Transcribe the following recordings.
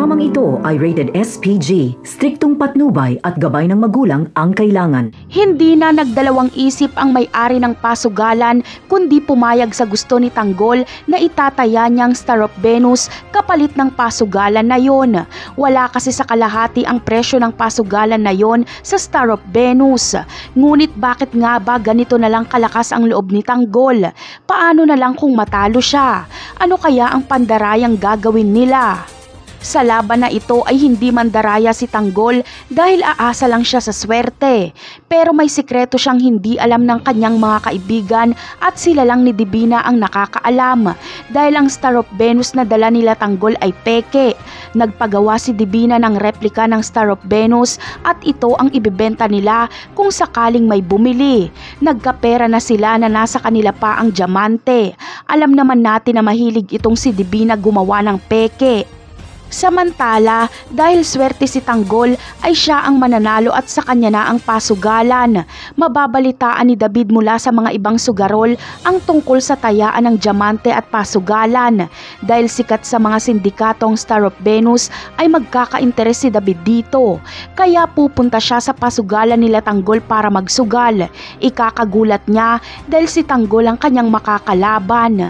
Programang ito ay rated SPG, striktong patnubay at gabay ng magulang ang kailangan. Hindi na nagdalawang isip ang may-ari ng pasugalan kundi pumayag sa gusto ni Tanggol na itataya niyang Star of Venus kapalit ng pasugalan na yon. Wala kasi sa kalahati ang presyo ng pasugalan na yon sa Star of Venus. Ngunit bakit nga ba ganito na lang kalakas ang loob ni Tanggol? Paano na lang kung matalo siya? Ano kaya ang pandarayang gagawin nila? Sa laban na ito ay hindi mandaraya si Tanggol dahil aasa lang siya sa swerte. Pero may sikreto siyang hindi alam ng kanyang mga kaibigan at sila lang ni Divina ang nakakaalam. Dahil ang Star of Venus na dala nila Tanggol ay peke. Nagpagawa si Divina ng replika ng Star of Venus at ito ang ibebenta nila kung sakaling may bumili. Nagkapera na sila na nasa kanila pa ang diamante. Alam naman natin na mahilig itong si Divina gumawa ng peke. Samantala, dahil swerte si Tanggol ay siya ang mananalo at sa kanya na ang pasugalan. Mababalitaan ni David mula sa mga ibang sugarol ang tungkol sa tayaan ng diamante at pasugalan. Dahil sikat sa mga sindikatong Star of Venus ay magkaka-interes si David dito. Kaya pupunta siya sa pasugalan nila Tanggol para magsugal. Ikakagulat niya dahil si Tanggol ang kanyang makakalaban.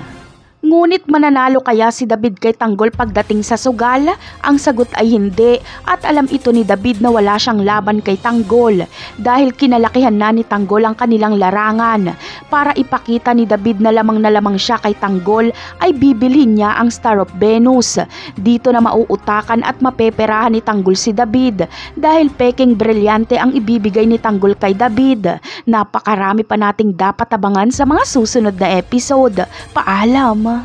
Ngunit mananalo kaya si David kay Tanggol pagdating sa sugal? Ang sagot ay hindi at alam ito ni David na wala siyang laban kay Tanggol dahil kinalakihan na ni Tanggol ang kanilang larangan. Para ipakita ni David na lamang siya kay Tanggol ay bibili niya ang Star of Venus. Dito na mauutakan at mapeperahan ni Tanggol si David dahil peking brilyante ang ibibigay ni Tanggol kay David. Napakarami pa nating dapat abangan sa mga susunod na episode. Paalam!